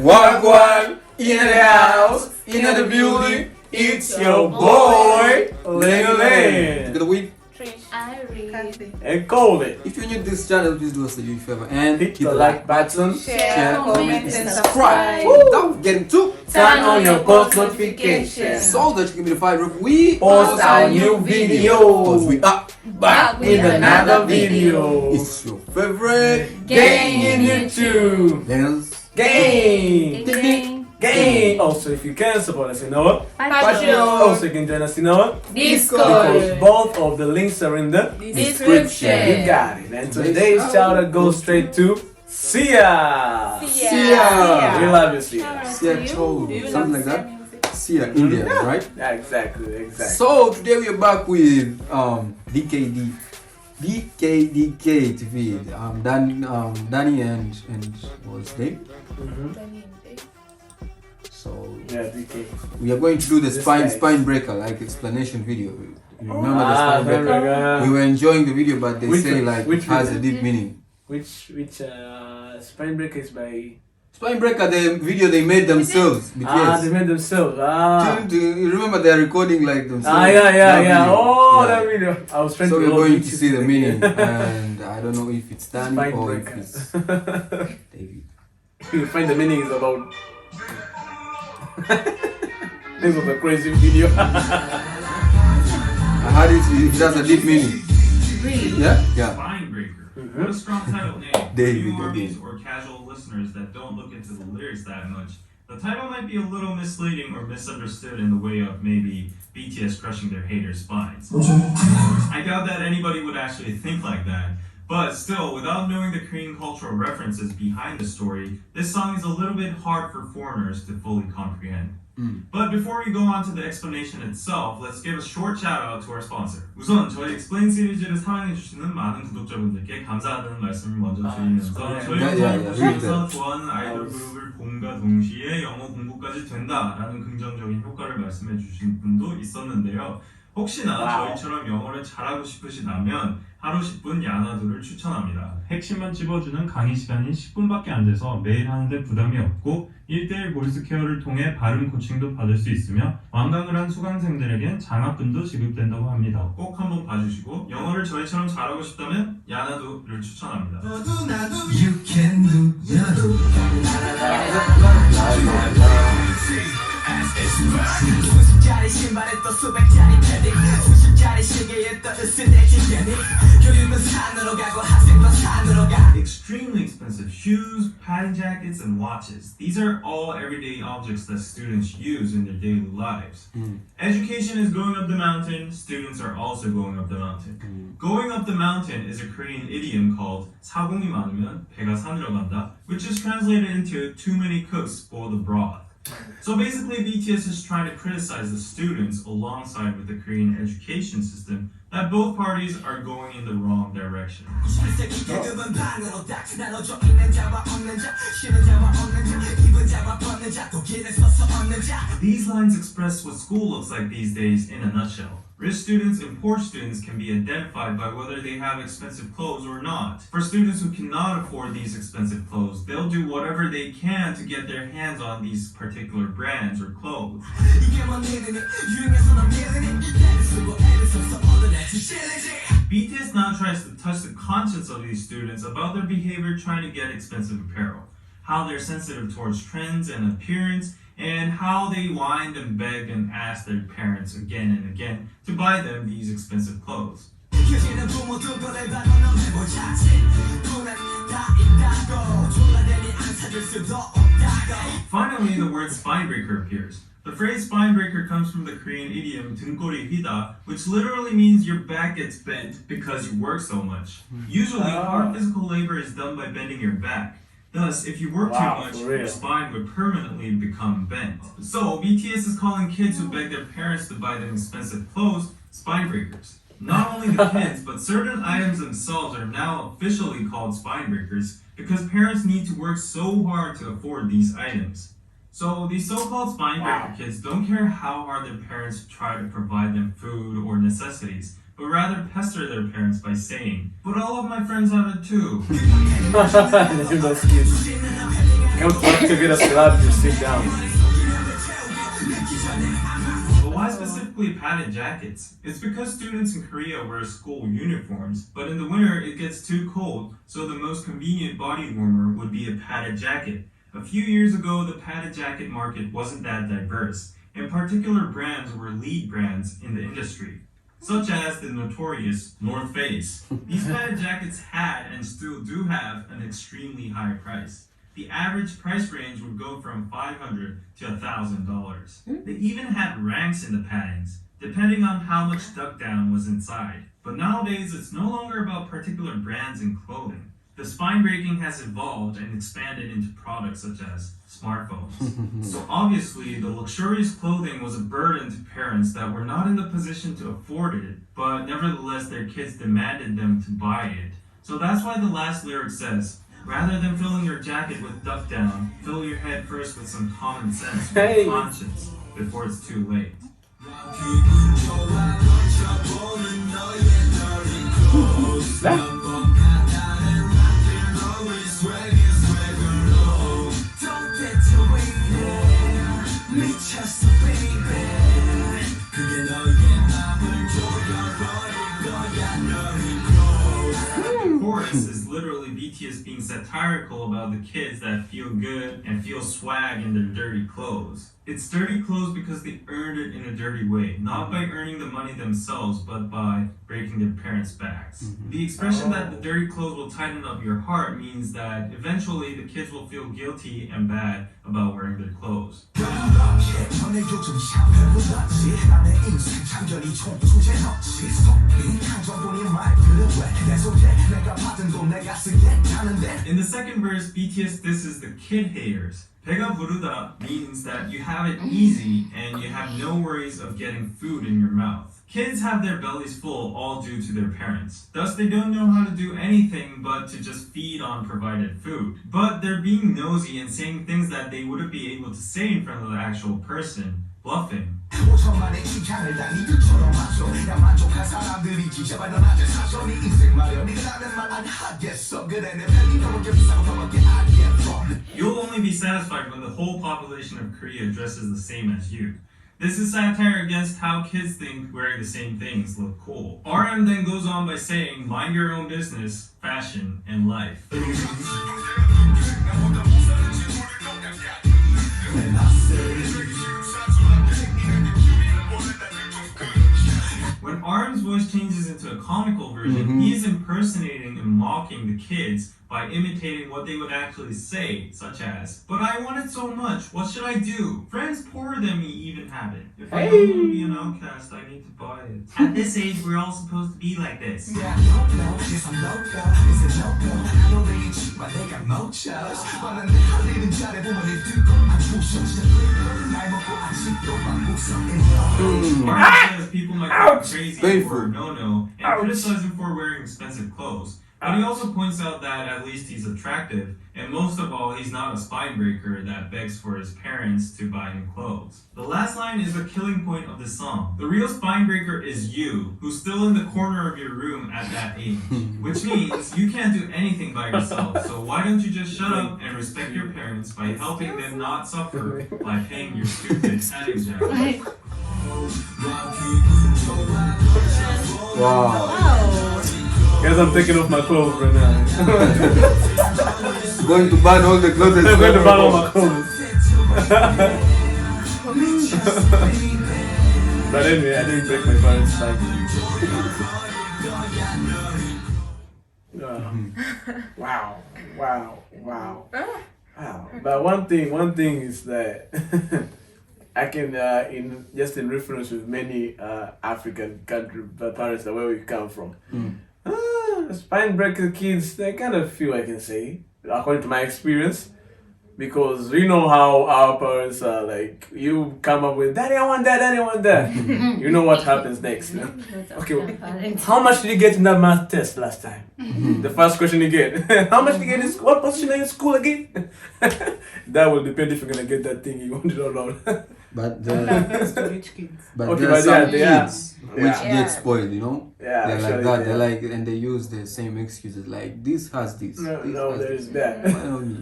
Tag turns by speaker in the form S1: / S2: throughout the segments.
S1: Wagwan, in the house, in the building, it's your boy, Ling. Together with
S2: and call it.
S1: If you're new to this channel, please do us a huge favor and
S2: Hit the like button,
S3: share, comment, and
S1: subscribe.
S3: subscribe.
S1: Don't forget to
S3: Turn on your post notifications
S1: so that you can be notified when we
S2: post our new video.
S1: Because we are
S3: Back with another video.
S1: It's your favorite
S2: Gang in YouTube.
S1: Dance.
S2: Gang. Gang. Also, if you can support us, you know what?
S3: Patreon.
S2: Also, you can join us, you know what?
S3: Discord.
S2: Because both of the links are in the
S3: Description.
S2: You got it. And today's shout out goes straight to Sia.
S1: Sia.
S2: We love you, Sia.
S1: Sia Cho, something like that. Sia, India, right?
S2: Yeah, exactly.
S1: So today we are back with DKDK TV. Danny and what's his name? So
S2: Yeah, DK.
S1: we are going to do the
S2: This
S1: spine
S2: guy.
S1: breaker like explanation video. You remember the spine breaker?
S2: breaker.
S1: We were enjoying the video, but they
S2: Which
S1: say
S2: one?
S1: like
S2: Which
S1: it has a
S2: video?
S1: deep meaning.
S2: Which spine breaker is by
S1: Spine breaker, the video they made themselves. BTS.
S2: they made themselves.
S1: You remember they're recording like themselves.
S2: Yeah.
S1: That video.
S2: Oh,
S1: Yeah.
S2: that video. I was trying
S1: So
S2: to
S1: we're
S2: load
S1: going to
S2: YouTube
S1: see the
S2: again.
S1: meaning, and I don't know if it's Danny
S2: Spine
S1: or
S2: breaker.
S1: if it's David.
S2: You find the meaning is about. This was a crazy video.
S1: I heard it has a deep meaning. Yeah? Yeah.
S4: Spine breaker. What a strong title name.
S1: David
S4: For new
S1: again.
S4: armies or casual listeners that don't look into the lyrics that much, the title might be a little misleading or misunderstood in the way of maybe BTS crushing their haters' spines. I doubt that anybody would actually think like that. But still, without knowing the Korean cultural references behind the story, this song is a little bit hard for foreigners to fully comprehend. But before we go on to the explanation itself, let's give a short shout out to our sponsor. 우선 저희 Explain 시리즈를 사랑해주시는 많은 구독자분들께 감사하다는 말씀을 먼저 드리면서 저희 영상을 보시면서 좋아하는 아이돌 그룹을 봄과 동시에 영어 공부까지 된다라는 긍정적인 효과를 말씀해주신 분도 있었는데요. 혹시나 저희처럼 영어를 잘하고 싶으시다면 하루 10분 야나두를 추천합니다. 핵심만 찝어주는 강의 시간이 10분밖에 안 돼서 매일 하는데 부담이 없고 1대1 보이스 케어를 통해 발음 코칭도 받을 수 있으며 완강을 한 수강생들에겐 장학금도 지급된다고 합니다. 꼭 한번 봐주시고 영어를 저희처럼 잘하고 싶다면 야나두를 추천합니다.
S5: You can do 야나두. 수십짜리 신발에 또 수백짜리 패딩 수십짜리 시계에 또 으스대진 패딩 교육은 산으로 가고 학생도 산으로 가.
S4: Extremely expensive shoes, padding jackets, and watches. These are all everyday objects that students use in their daily lives. Education is going up the mountain, students are also going up the mountain. Going up the mountain is a Korean idiom called 사공이 많으면 배가 산으로 간다, which is translated into too many cooks spoil the broth. So basically, BTS is trying to criticize the students alongside with the Korean education system that both parties are going in the wrong direction. These lines express what school looks like these days in a nutshell. Rich students and poor students can be identified by whether they have expensive clothes or not. For students who cannot afford these expensive clothes, they'll do whatever they can to get their hands on these particular brands or clothes. BTS now tries to touch the conscience of these students about their behavior trying to get expensive apparel, how they're sensitive towards trends and appearance, and how they whined and begged and asked their parents again and again to buy them these expensive clothes. Finally, the word spinebreaker appears. The phrase spinebreaker comes from the Korean idiom 등골이 휘다, which literally means your back gets bent because you work so much. Usually, hard physical labor is done by bending your back. Thus, if you work too much, your spine would permanently become bent. So, BTS is calling kids who beg their parents to buy them expensive clothes spine breakers. Not only the kids, but certain items themselves are now officially called spine breakers because parents need to work so hard to afford these items. So, these so-called spine breaker kids don't care how hard their parents try to provide them food or necessities, but rather pester their parents by saying, "But all of my friends have it too."
S2: Those kids. Come to activate a club, you sit down.
S4: But why specifically padded jackets? It's because students in Korea wear school uniforms, but in the winter it gets too cold, so the most convenient body warmer would be a padded jacket. A few years ago, the padded jacket market wasn't that diverse, and particular brands were lead brands in the industry, such as the notorious North Face. These padded jackets had and still do have an extremely high price. The average price range would go from $500 to $1,000. They even had ranks in the paddings, depending on how much duck down was inside. But nowadays, it's no longer about particular brands in clothing. The spine breaking has evolved and expanded into products such as smartphones. So obviously, the luxurious clothing was a burden to parents that were not in the position to afford it, but nevertheless their kids demanded them to buy it. So that's why the last lyric says, rather than filling your jacket with duck down, fill your head first with some common sense or conscience before it's too late. Chorus is literally BTS being satirical about the kids that feel good and feel swag in their dirty clothes. It's dirty clothes because they earned it in a dirty way, not by earning the money themselves, but by breaking their parents' backs. The expression that the dirty clothes will tighten up your heart means that eventually the kids will feel guilty and bad about wearing their clothes. In the second verse, BTS disses the kid haters. 배가 부르다 means that you have it easy and you have no worries of getting food in your mouth. Kids have their bellies full all due to their parents. Thus, they don't know how to do anything but to just feed on provided food. But they're being nosy and saying things that they wouldn't be able to say in front of the actual person, bluffing. You'll only be satisfied when the whole population of Korea dresses the same as you. This is satire against how kids think wearing the same things look cool. RM then goes on by saying, mind your own business, fashion, and life. When RM's voice changes into a comical version, he is impersonating and mocking the kids by imitating what they would actually say, such as, but I want it so much, what should I do? Friends poorer than me even have it. If I don't want to be an outcast, I need to buy it. At this age, we're all supposed to be like this. Says people might go crazy for a no-no and criticize him for wearing expensive clothes. But he also points out that at least he's attractive, and most of all, he's not a spine breaker that begs for his parents to buy him clothes. The last line is the killing point of the song. The real spine breaker is you, who's still in the corner of your room at that age. Which means you can't do anything by yourself, so why don't you just shut up and respect your parents by helping them not suffer by paying your stupid padding jacket.
S1: Wow.
S2: Guys, I'm taking off my clothes right now.
S1: Going to burn all the clothes.
S2: I'm going to burn all my clothes. But anyway, I didn't break my parents' leg. Wow. But one thing is that I can, in reference with many African country parents, where we come from. Spine breaker kids, they kind of few, I can say, according to my experience, because we know how our parents are. Like, you come up with, Daddy, I want that, Daddy, I want that. You know what happens next. No? Okay, how much did you get in that math test last time? The first question you get. How much did you get in school? What position are you in school again? That will depend if you're going to get that thing you wanted or not.
S1: But
S3: Don't
S1: the,
S3: happens to rich kids.
S1: but
S2: Okay,
S1: there are
S2: but
S1: some
S2: yeah,
S1: kids which
S3: Yeah.
S1: get spoiled, you know.
S2: Yeah,
S1: They're like
S2: actually,
S1: that.
S2: yeah.
S1: They're like, and they use the same excuses. Like this has this.
S2: No,
S1: this
S2: no,
S1: has
S2: there
S1: this.
S2: is that.
S1: Why not me?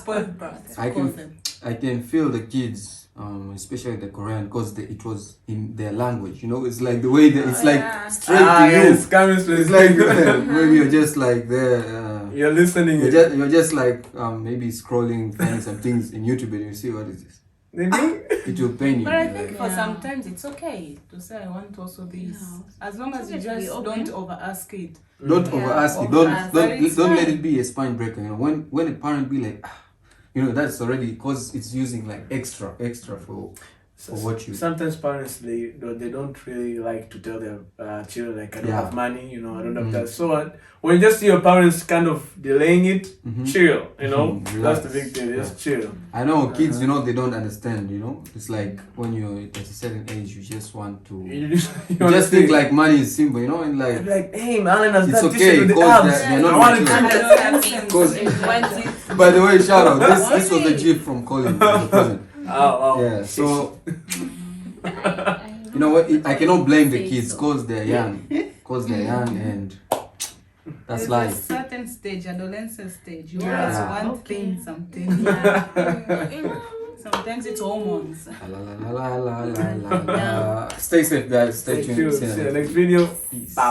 S3: Spoiled brats.
S1: I
S3: call
S1: can,
S3: them.
S1: I can feel the kids, especially the Korean, because it was in their language. You know, it's like the way that it's like
S3: Yeah.
S1: straight to you.
S2: Yes, coming straight.
S1: It's like maybe you're just like there.
S2: You're listening.
S1: You're just like maybe scrolling, finding some things in YouTube, and you see what is this.
S2: Maybe?
S1: It will pain you.
S3: But I
S1: like,
S3: think for
S6: Yeah.
S3: sometimes it's okay to say I want also this.
S6: Yeah.
S3: As long as you
S6: It's okay to be
S3: just
S6: open.
S3: don't over ask it.
S1: don't
S6: Yeah.
S1: over ask it.
S3: Over
S1: Don't
S3: ask. But it's
S1: don't let
S3: fine.
S1: it be a spine breaker. You know, when a parent be like, you know, that's already because it's using like extra for what you.
S2: Sometimes parents they don't really like to tell their children like I don't
S1: Yeah.
S2: have money, you know, I don't have
S1: Mhm.
S2: that. So when you just see your parents kind of delaying it,
S1: Mhm.
S2: chill, you know,
S1: Mhm,
S2: that's the
S1: relax.
S2: big thing. Just chill.
S1: I know kids, you know, they don't understand. You know, it's like when you're at a certain age, you just want to. You just think like money is simple, you know, and
S2: You're
S1: like
S2: like, hey, man, has
S1: It's
S2: that
S1: okay,
S2: t-shirt with the
S1: because
S2: abs.
S1: they're not
S2: I want
S1: mature.
S2: to
S1: Because-
S3: Because
S1: by the way, shout out. This was a gift from Colin. The present.
S2: Oh,
S1: Yeah, so you know what? I cannot blame the kids because they're young. Because they're young and that's
S3: there's a
S1: life.
S3: certain stage, adolescent stage. You
S2: Yeah.
S3: always want
S6: Okay.
S3: things, something. Sometimes it's hormones.
S1: La, la, la, la, la, la, la. Stay safe, guys. Stay tuned. See you
S2: See you
S1: next
S2: next video.
S1: Peace.
S2: Bye.